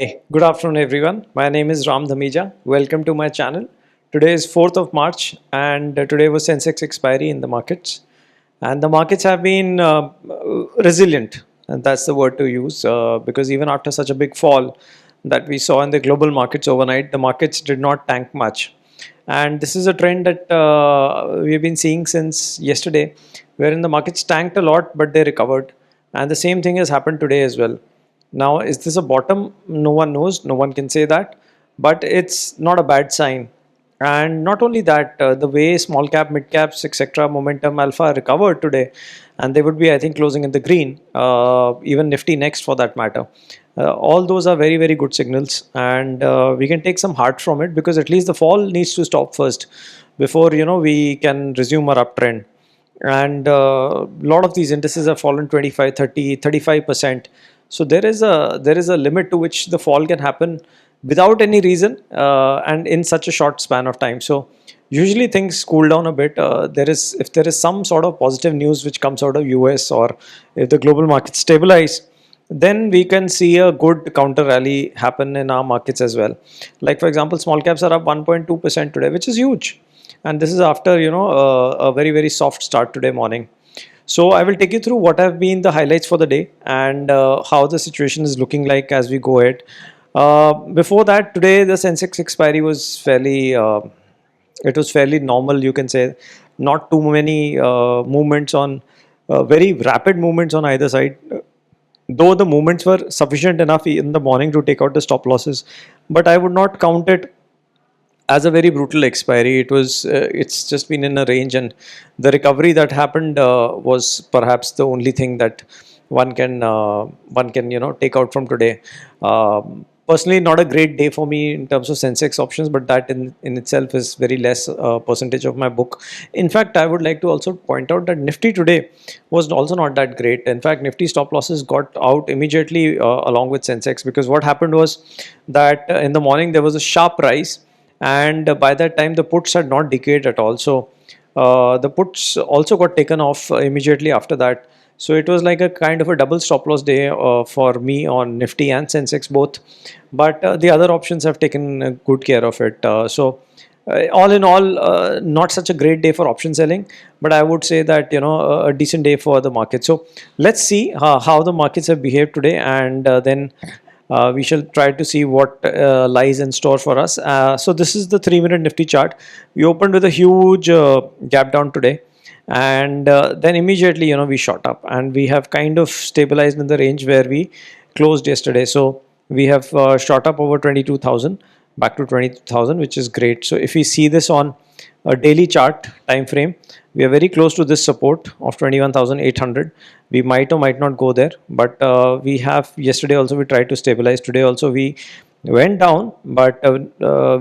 Hey, good afternoon everyone. My name is Ram Dhamija. Welcome to my channel. Today is 4th of March and today was Sensex expiry in the markets. And the markets have been resilient, and that's the word to use because even after such a big fall that we saw in the global markets overnight, the markets did not tank much. And this is a trend that we've been seeing since yesterday, wherein the markets tanked a lot but they recovered. And the same thing has happened today as well. Now, is this a bottom? No one knows. No one can say that. But it's not a bad sign. And not only that, the way small cap, mid caps, etc., momentum alpha recovered today, and they would be, I think, closing in the green, even Nifty next for that matter. All those are very, very good signals, and we can take some heart from it because at least the fall needs to stop first before we can resume our uptrend. And a lot of these indices have fallen 25, 30, 35%. So there is a limit to which the fall can happen without any reason and in such a short span of time. So usually things cool down a bit. If there is some sort of positive news which comes out of US, or if the global markets stabilize, then we can see a good counter rally happen in our markets as well. Like for example, small caps are up 1.2% today, which is huge. And this is after a very, very soft start today morning. So I will take you through what have been the highlights for the day and how the situation is looking like as we go ahead. Before that, today the Sensex expiry was fairly normal, you can say. Not too many movements on very rapid movements on either side. Though the movements were sufficient enough in the morning to take out the stop losses, but I would not count it as a very brutal expiry. It's just been in a range, and the recovery that happened was perhaps the only thing that one can take out from today. Personally, not a great day for me in terms of Sensex options, but that in itself is very less percentage of my book. In fact, I would like to also point out that Nifty today was also not that great. In fact, Nifty stop losses got out immediately along with Sensex, because what happened was that in the morning there was a sharp rise, and by that time the puts had not decayed at all. So the puts also got taken off immediately after that. So it was like a kind of a double stop loss day for me on Nifty and Sensex both, but the other options have taken good care of it. All in all, not such a great day for option selling, but I would say that a decent day for the market. So let's see how the markets have behaved today, and then we shall try to see what lies in store for us. So this is the 3-minute Nifty chart. We opened with a huge gap down today, and then immediately we shot up, and we have kind of stabilized in the range where we closed yesterday. So we have shot up over 22,000, back to 22,000, which is great. So if we see this on a daily chart time frame, we are very close to this support of 21,800. We might or might not go there, but we have yesterday also we tried to stabilize. Today also we went down, but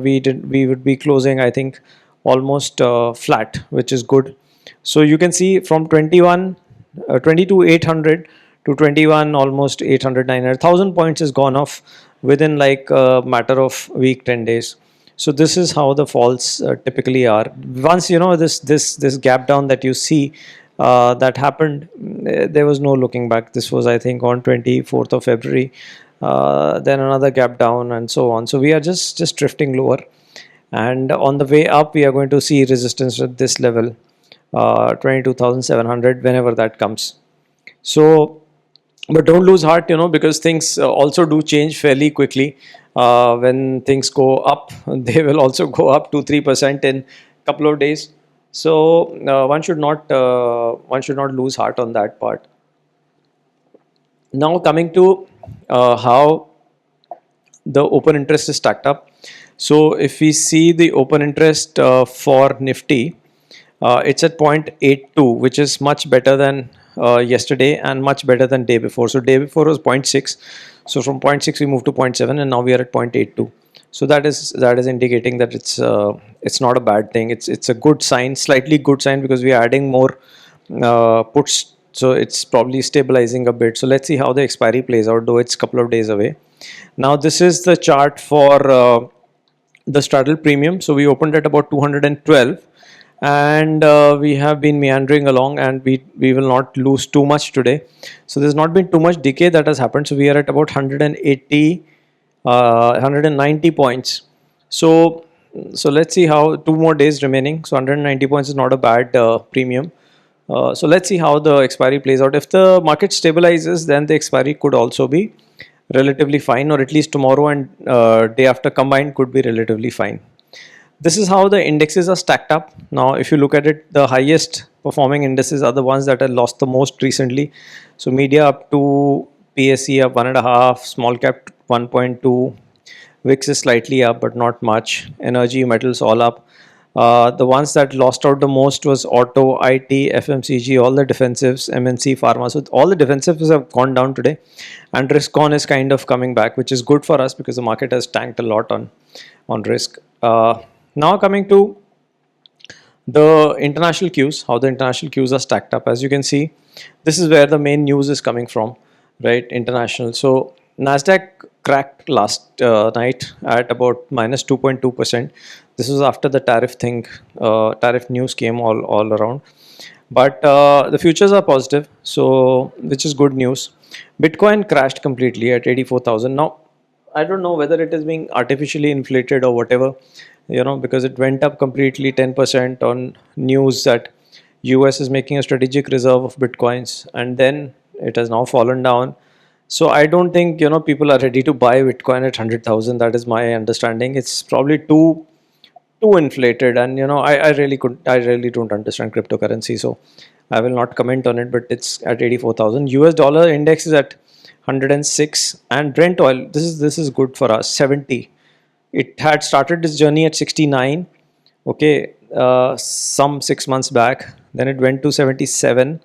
we would be closing, I think, almost flat, which is good. So you can see from 22,800 to 21, almost 800, 900, 1,000 points has gone off within like a matter of week, 10 days. So this is how the falls typically are. Once this gap down that you see that happened, there was no looking back. This was, I think, on 24th of February. Then another gap down and so on. So we are just drifting lower, and on the way up we are going to see resistance at this level, 22,700, whenever that comes. So, but don't lose heart, because things also do change fairly quickly. When things go up, they will also go up 2-3% in a couple of days. So one should not lose heart on that part. Now coming to how the open interest is stacked up. So if we see the open interest for Nifty, it's at 0.82, which is much better than yesterday and much better than day before. So day before was 0.6. So from 0.6 we moved to 0.7, and now we are at 0.82. So that is indicating that it's not a bad thing. It's a good sign, slightly good sign, because we are adding more puts. So it's probably stabilizing a bit. So let's see how the expiry plays out, though it's a couple of days away. Now this is the chart for the straddle premium. So we opened at about 212, and we have been meandering along, and we will not lose too much today. So there's not been too much decay that has happened. So we are at about 180 190 points. So let's see how 2 more days remaining. So 190 points is not a bad premium. So let's see how the expiry plays out. If the market stabilizes, then the expiry could also be relatively fine, or at least tomorrow and day after combined could be relatively fine. This is how the indexes are stacked up. Now, if you look at it, the highest performing indices are the ones that have lost the most recently. So media up to, PSE up 1.5, small cap 1.2, VIX is slightly up but not much. Energy, metals all up. The ones that lost out the most was auto, IT, FMCG, all the defensives, MNC, pharma. So all the defensives have gone down today, and risk on is kind of coming back, which is good for us because the market has tanked a lot on risk. Now coming to the international cues, how the international cues are stacked up. As you can see, this is where the main news is coming from, right? International. So NASDAQ cracked last night at about minus 2.2%. This was after the tariff thing, tariff news came all around. But the futures are positive, so which is good news. Bitcoin crashed completely at 84,000. Now, I don't know whether it is being artificially inflated or whatever, because it went up completely 10% on news that US is making a strategic reserve of Bitcoins, and then it has now fallen down. So I don't think, people are ready to buy Bitcoin at 100,000. That is my understanding. It's probably too inflated, and I really don't understand cryptocurrency, so I will not comment on it. But it's at 84,000. US dollar index is at 106, and Brent oil, this is good for us, 70. It had started this journey at 69, okay, some 6 months back. Then it went to 77,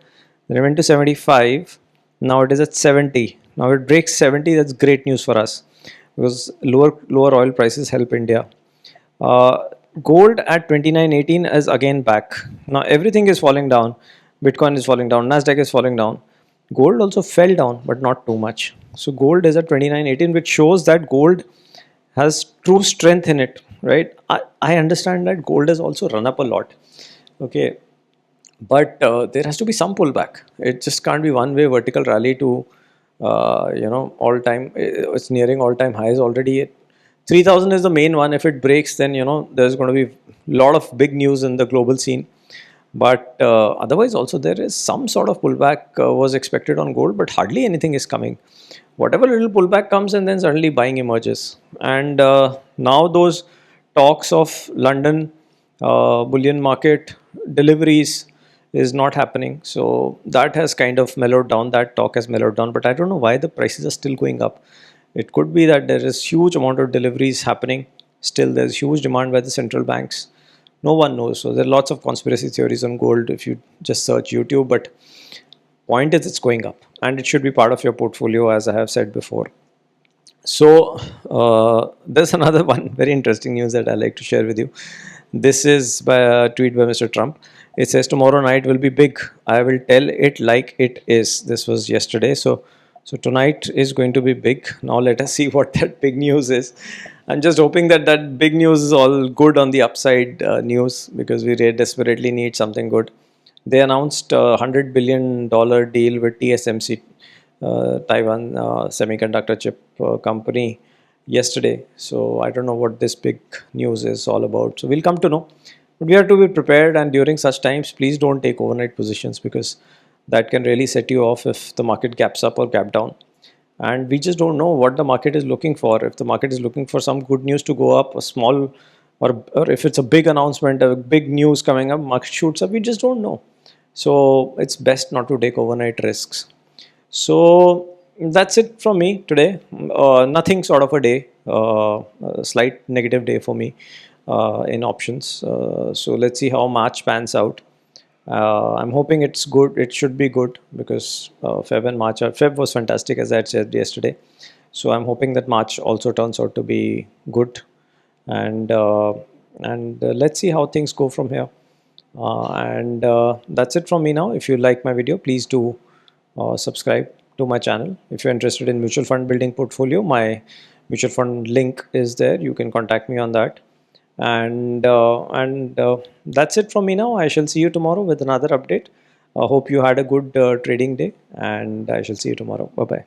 then it went to 75. Now it is at 70. Now it breaks 70. That's great news for us because lower oil prices help India. uh, Gold at 2918 is again back. Now everything is falling down. Bitcoin is falling down, Nasdaq is falling down. Gold also fell down, but not too much. So gold is at 2918, which shows that gold has true strength in it, right? I understand that gold has also run up a lot, okay, but there has to be some pullback. It just can't be one way vertical rally to all time. It's nearing all time highs already. 3000 is the main one. If it breaks, then there's going to be a lot of big news in the global scene. But otherwise also there is some sort of pullback was expected on gold, but hardly anything is coming. Whatever little pullback comes, and then suddenly buying emerges. And now those talks of London bullion market deliveries is not happening. So that has kind of mellowed down. That talk has mellowed down. But I don't know why the prices are still going up. It could be that there is huge amount of deliveries happening. Still, there's huge demand by the central banks. No one knows. So there are lots of conspiracy theories on gold if you just search YouTube. But point is, it's going up, and it should be part of your portfolio, as I have said before. So there's another one very interesting news that I like to share with you. This is by a tweet by Mr. Trump. It says, tomorrow night will be big. I will tell it like it is. This was yesterday. So tonight is going to be big. Now let us see what that big news is. I'm just hoping that that big news is all good on the upside news, because we desperately need something good. They announced a $100 billion deal with TSMC, Taiwan semiconductor chip company, yesterday. So I don't know what this big news is all about. So we'll come to know. But we have to be prepared, and during such times, please don't take overnight positions, because that can really set you off if the market gaps up or gap down. And we just don't know what the market is looking for. If the market is looking for some good news to go up, a small, or if it's a big announcement, a big news coming up, market shoots up, we just don't know. So it's best not to take overnight risks. So that's it from me today. Nothing sort of a day, a slight negative day for me in options. So let's see how March pans out. I'm hoping it's good. It should be good, because Feb and March Feb was fantastic, as I had said yesterday. So I'm hoping that March also turns out to be good, and let's see how things go from here. And that's it from me now. If you like my video, please do subscribe to my channel. If you're interested in mutual fund building portfolio, my mutual fund link is there. You can contact me on that. And that's it from me now. I shall see you tomorrow with another update. I hope you had a good trading day, and I shall see you tomorrow. Bye bye.